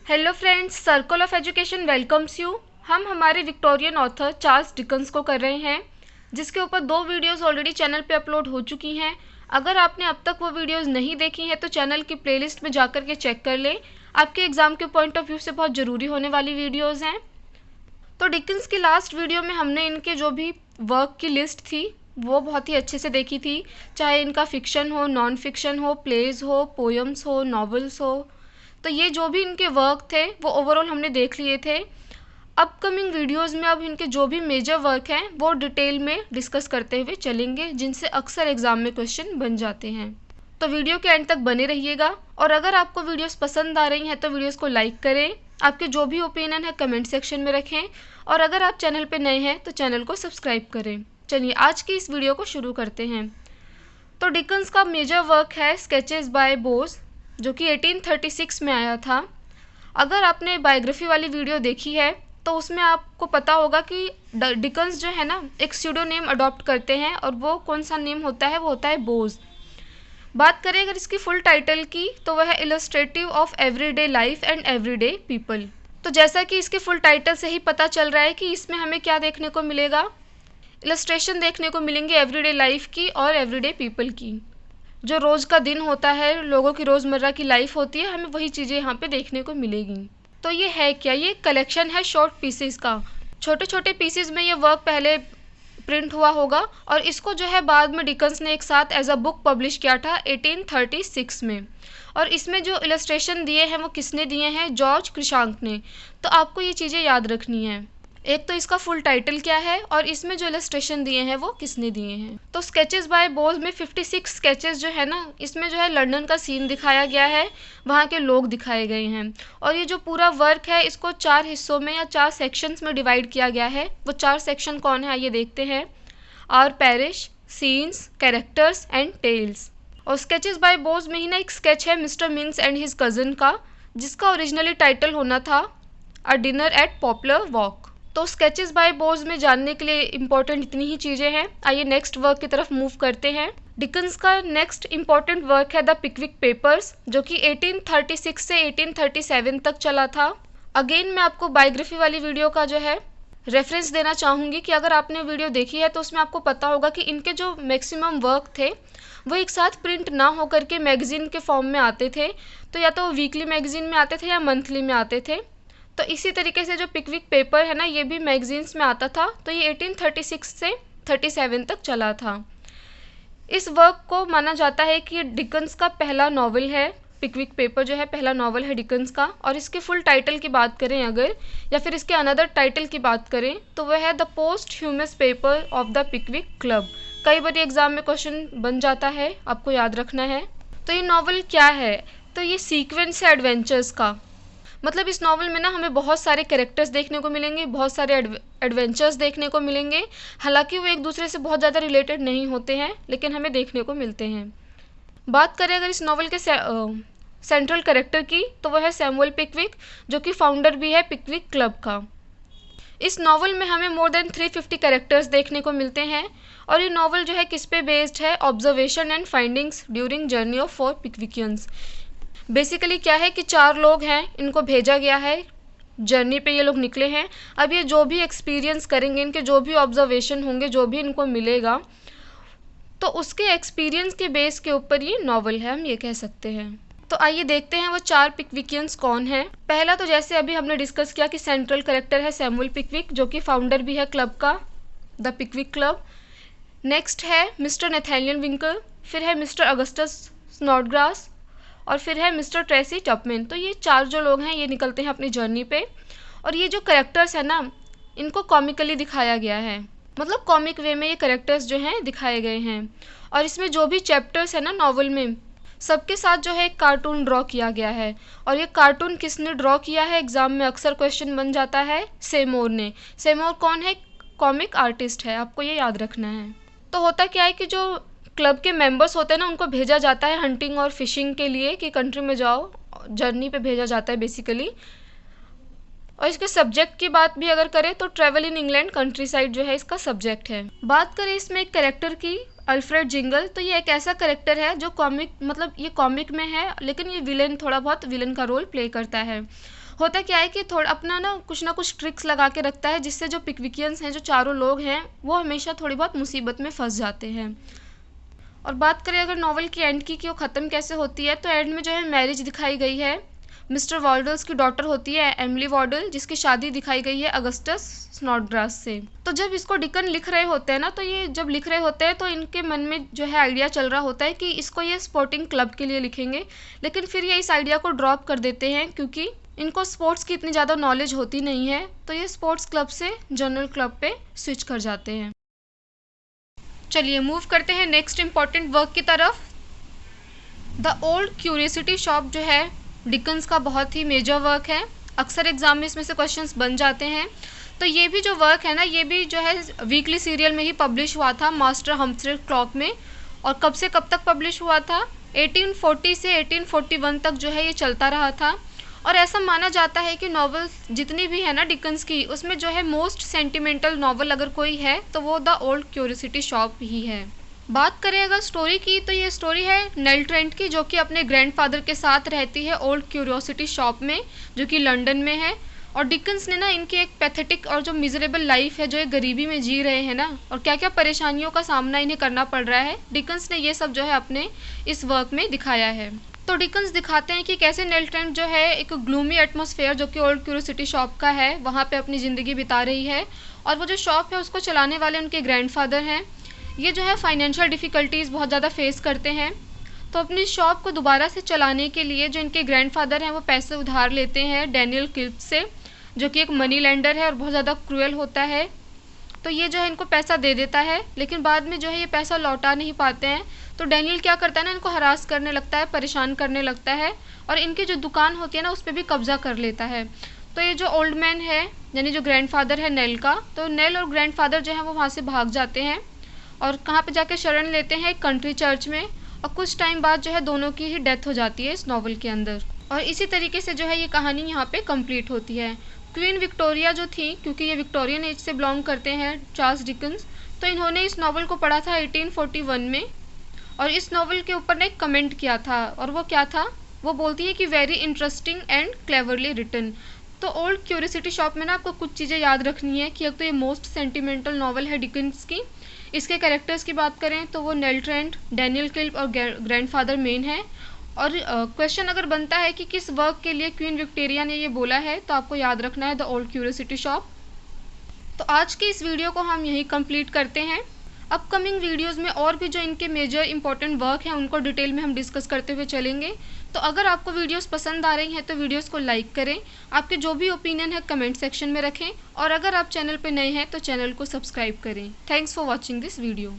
Hello friends, circle of education welcomes you. हम हमारे Victorian author Charles Dickens को कर रहे हैं, जिसके ऊपर 2 वीडियोस ऑलरेडी चैनल पे अपलोड हो चुकी हैं। अगर आपने अब तक वो वीडियोस नहीं देखी हैं तो चैनल की प्लेलिस्ट में जाकर के चेक कर लें। आपके एग्ज़ाम के पॉइंट ऑफ व्यू से बहुत ज़रूरी होने वाली वीडियोज़ हैं। तो डिकन्स की लास्ट वीडियो में हमने इनके जो भी वर्क की लिस्ट थी वो बहुत ही अच्छे से देखी थी, चाहे इनका फ़िक्शन हो, नॉन फिक्शन हो, प्लेज हो, पोएम्स हो, नॉवेल्स हो। तो ये जो भी इनके वर्क थे वो ओवरऑल हमने देख लिए थे। अपकमिंग वीडियोस में अब इनके जो भी मेजर वर्क हैं वो डिटेल में डिस्कस करते हुए चलेंगे, जिनसे अक्सर एग्ज़ाम में क्वेश्चन बन जाते हैं। तो वीडियो के एंड तक बने रहिएगा। और अगर आपको वीडियोस पसंद आ रही हैं तो वीडियोस को लाइक करें, आपके जो भी ओपिनियन है कमेंट सेक्शन में रखें, और अगर आप चैनल पर नए हैं तो चैनल को सब्सक्राइब करें। चलिए आज की इस वीडियो को शुरू करते हैं। तो डिकन्स का मेजर वर्क है स्केचेस बाय बोज, जो कि 1836 में आया था। अगर आपने बायोग्राफी वाली वीडियो देखी है तो उसमें आपको पता होगा कि डिकन्स जो है ना एक स्यूडोनेम अडॉप्ट करते हैं, और वो कौन सा नेम होता है, वो होता है बोज। बात करें अगर इसकी फुल टाइटल की तो वह है illustrative of everyday life and everyday people. तो जैसा कि इसके फुल टाइटल से ही पता चल रहा है कि इसमें हमें क्या देखने को मिलेगा, इलस्ट्रेशन देखने को मिलेंगे एवरीडे लाइफ की और एवरीडे पीपल की। जो रोज़ का दिन होता है, लोगों की रोज़मर्रा की लाइफ होती है, हमें वही चीज़ें यहाँ पे देखने को मिलेगी। तो ये है क्या, ये कलेक्शन है शॉर्ट पीसेस का। छोटे छोटे पीसेस में ये वर्क पहले प्रिंट हुआ होगा, और इसको जो है बाद में डिकन्स ने एक साथ एज अ बुक पब्लिश किया था 1836 में। और इसमें जो इलस्ट्रेशन दिए हैं वो किसने दिए हैं, जॉर्ज क्रिशांक ने। तो आपको ये चीज़ें याद रखनी है, एक तो इसका फुल टाइटल क्या है और इसमें जो इलस्ट्रेशन दिए हैं वो किसने दिए हैं। तो स्केचेस बाय बोज में 56 स्केचेस जो है ना, इसमें जो है लंदन का सीन दिखाया गया है, वहाँ के लोग दिखाए गए हैं। और ये जो पूरा वर्क है इसको 4 हिस्सों में या 4 सेक्शंस में डिवाइड किया गया है। वो 4 सेक्शन कौन है ये देखते हैं। Our Parish, Scenes, Characters and Tales. और स्केचेस बाय बोज में ही ना एक स्केच है mister Minns and his cousin का, जिसका ओरिजिनली टाइटल होना था a dinner at Poplar Walk. तो स्केचेस बाय बोज में जानने के लिए इम्पोर्टेंट इतनी ही चीज़ें हैं। आइए नेक्स्ट वर्क की तरफ मूव करते हैं। डिकन्स का नेक्स्ट इम्पॉर्टेंट वर्क है द पिकविक पेपर्स, जो कि 1836 से 1837 तक चला था। अगेन मैं आपको बायोग्राफी वाली वीडियो का जो है रेफरेंस देना चाहूँगी कि अगर आपने वीडियो देखी है तो उसमें आपको पता होगा कि इनके जो मैक्सिमम वर्क थे वो एक साथ प्रिंट ना होकर के मैगज़ीन के फॉर्म में आते थे। तो या तो वीकली मैगज़ीन में आते थे या मंथली में आते थे। तो इसी तरीके से जो पिकविक पेपर है ना, ये भी मैगजीन्स में आता था। तो ये 1836 से 37 तक चला था। इस वर्क को माना जाता है कि डिकन्स का पहला नॉवल है। पिकविक पेपर जो है पहला नॉवल है डिकन्स का। और इसके फुल टाइटल की बात करें अगर, या फिर इसके अनदर टाइटल की बात करें, तो वह है the posthumous paper of the Pickwick club. कई बार एग्जाम में क्वेश्चन बन जाता है, आपको याद रखना है। तो ये नॉवल क्या है, तो ये सीक्वेंस है एडवेंचर्स का। मतलब इस नॉवल में ना हमें बहुत सारे कैरेक्टर्स देखने को मिलेंगे, बहुत सारे एडवेंचर्स देखने को मिलेंगे। हालांकि वो एक दूसरे से बहुत ज़्यादा रिलेटेड नहीं होते हैं, लेकिन हमें देखने को मिलते हैं। बात करें अगर इस नॉवल के सेंट्रल कैरेक्टर की, तो वह है सैमुअल पिकविक, जो कि फाउंडर भी है पिकविक क्लब का। इस नॉवल में हमें मोर देन 350 कैरेक्टर्स देखने को मिलते हैं। और ये नॉवल जो है किस पे बेस्ड है, observation and findings during journey of 4 Pickwickians. Basically क्या है कि 4 लोग हैं, इनको भेजा गया है जर्नी पे, ये लोग निकले हैं। अब ये जो भी एक्सपीरियंस करेंगे, इनके जो भी ऑब्जर्वेशन होंगे, जो भी इनको मिलेगा, तो उसके एक्सपीरियंस के बेस के ऊपर ये नॉवल है, हम ये कह सकते हैं। तो आइए देखते हैं वो 4 पिकविकियंस कौन हैं। पहला तो जैसे अभी हमने डिस्कस किया कि सेंट्रल कैरेक्टर है सैमुअल पिकविक, जो कि फाउंडर भी है क्लब का, द पिकविक क्लब। नेक्स्ट है मिस्टर नैथानियल विंकल, फिर है मिस्टर अगस्टस स्नोडग्रास, और फिर है मिस्टर ट्रेसी टपमैन। तो ये 4 जो लोग हैं ये निकलते हैं अपनी जर्नी पे। और ये जो करेक्टर्स है ना, इनको कॉमिकली दिखाया गया है, मतलब कॉमिक वे में ये करेक्टर्स जो हैं दिखाए गए हैं। और इसमें जो भी चैप्टर्स है ना नॉवल में, सबके साथ जो है एक कार्टून ड्रॉ किया गया है। और ये कार्टून किसने ड्रॉ किया है, एग्जाम में अक्सर क्वेश्चन बन जाता है, सेमोर ने। सेमोर कौन है, कॉमिक आर्टिस्ट है, आपको ये याद रखना है। तो होता क्या है कि जो क्लब के मेंबर्स होते हैं ना, उनको भेजा जाता है हंटिंग और फिशिंग के लिए कि कंट्री में जाओ, जर्नी पे भेजा जाता है बेसिकली। और इसके सब्जेक्ट की बात भी अगर करें तो travel in England country side जो है इसका सब्जेक्ट है। बात करें इसमें एक कैरेक्टर की, अल्फ्रेड जिंगल, तो ये एक ऐसा कैरेक्टर है जो कॉमिक, मतलब ये कॉमिक में है, लेकिन ये विलेन, थोड़ा बहुत विलेन का रोल प्ले करता है। होता क्या है कि थोड़ा अपना ना कुछ ट्रिक्स लगा के रखता है, जिससे जो पिकविकियंस हैं, जो चारों लोग हैं, वो हमेशा थोड़ी बहुत मुसीबत में फंस जाते हैं। और बात करें अगर नॉवल की एंड की कि वो ख़त्म कैसे होती है, तो एंड में जो है मैरिज दिखाई गई है। मिस्टर वार्डल्स की डॉटर होती है एमिली वार्डल, जिसकी शादी दिखाई गई है अगस्टस स्नॉडग्रास से। तो जब इसको डिकन लिख रहे होते हैं ना, तो ये जब लिख रहे होते हैं तो इनके मन में जो है आइडिया चल रहा होता है कि इसको ये स्पोर्टिंग क्लब के लिए लिखेंगे, लेकिन फिर ये इस आइडिया को ड्रॉप कर देते हैं क्योंकि इनको स्पोर्ट्स की इतनी ज़्यादा नॉलेज होती नहीं है। तो ये स्पोर्ट्स क्लब से जनरल क्लब पे स्विच कर जाते हैं। चलिए मूव करते हैं नेक्स्ट इम्पॉर्टेंट वर्क की तरफ। द ओल्ड क्यूरियोसिटी शॉप जो है डिकन्स का बहुत ही मेजर वर्क है। अक्सर एग्जाम में इसमें से क्वेश्चंस बन जाते हैं। तो ये भी जो वर्क है ना, ये भी जो है वीकली सीरियल में ही पब्लिश हुआ था, मास्टर हम्फ्रे क्लॉक में। और कब से कब तक पब्लिश हुआ था? 1840 से 1841 तक जो है ये चलता रहा था। और ऐसा माना जाता है कि नॉवेल जितनी भी है ना डिकन्स की, उसमें जो है मोस्ट सेंटिमेंटल नॉवल अगर कोई है तो वो द ओल्ड क्यूरियोसिटी शॉप ही है। बात करें अगर स्टोरी की, तो ये स्टोरी है नेल ट्रेंट की, जो कि अपने ग्रैंडफादर के साथ रहती है ओल्ड क्यूरियोसिटी शॉप में, जो कि लंदन में है। और डिकन्स ने ना इनकी एक पैथेटिक और जो मिजरेबल लाइफ है, जो एक गरीबी में जी रहे हैं ना, और क्या क्या परेशानियों का सामना इन्हें करना पड़ रहा है, डिकन्स ने ये सब जो है अपने इस वर्क में दिखाया है। तो डिकन्स दिखाते हैं कि कैसे नेल ट्रेंट जो है एक ग्लूमी एटमॉस्फेयर जो कि ओल्ड क्यूरियोसिटी शॉप का है, वहाँ पे अपनी ज़िंदगी बिता रही है। और वो जो शॉप है उसको चलाने वाले उनके ग्रैंडफादर हैं। ये जो है फाइनेंशियल डिफ़िकल्टीज़ बहुत ज़्यादा फेस करते हैं। तो अपनी शॉप को दोबारा से चलाने के लिए जो इनके ग्रैंडफादर हैं वो पैसे उधार लेते हैं डैनियल किल्प से, जो कि एक मनी लेंडर है और बहुत ज़्यादा क्रूएल होता है। तो ये जो है इनको पैसा दे देता है, लेकिन बाद में जो है ये पैसा लौटा नहीं पाते हैं। तो डैनियल क्या करता है ना, इनको हरास करने लगता है, परेशान करने लगता है, और इनकी जो दुकान होती है ना उस पर भी कब्जा कर लेता है। तो ये जो ओल्ड मैन है, यानी जो ग्रैंडफादर है नेल का, तो नेल और ग्रैंडफादर जो है वो वहाँ से भाग जाते हैं और कहाँ पे जाके शरण लेते हैं, एक कंट्री चर्च में। और कुछ टाइम बाद जो है दोनों की ही डेथ हो जाती है इस नॉवल के अंदर। और इसी तरीके से जो है ये कहानी यहाँ पे कंप्लीट होती है। क्वीन विक्टोरिया जो थी, क्योंकि ये विक्टोरियन एज से बिलोंग करते हैं चार्ल्स डिकन्स, तो इन्होंने इस नॉवल को पढ़ा था 1841 में, और इस नॉवल के ऊपर ने एक कमेंट किया था। और वो क्या था? वो बोलती है कि very interesting and cleverly written. तो ओल्ड क्यूरियोसिटी शॉप में ना आपको कुछ चीज़ें याद रखनी है कि एक तो ये मोस्ट सेंटिमेंटल नॉवल है डिकन्स की। इसके कैरेक्टर्स की बात करें तो वो नेल ट्रेंट, डैनियल किल्प और ग्रैंडफादर मेन है। और क्वेश्चन अगर बनता है कि किस वर्क के लिए क्वीन विक्टोरिया ने ये बोला है, तो आपको याद रखना है द ओल्ड क्यूरियोसिटी शॉप। तो आज की इस वीडियो को हम यहीं कंप्लीट करते हैं। अपकमिंग वीडियोस में और भी जो इनके मेजर इंपॉर्टेंट वर्क हैं उनको डिटेल में हम डिस्कस करते हुए चलेंगे। तो अगर आपको वीडियोस पसंद आ रही हैं तो वीडियोस को लाइक करें, आपके जो भी ओपिनियन है कमेंट सेक्शन में रखें, और अगर आप चैनल पर नए हैं तो चैनल को सब्सक्राइब करें। Thanks for watching this video.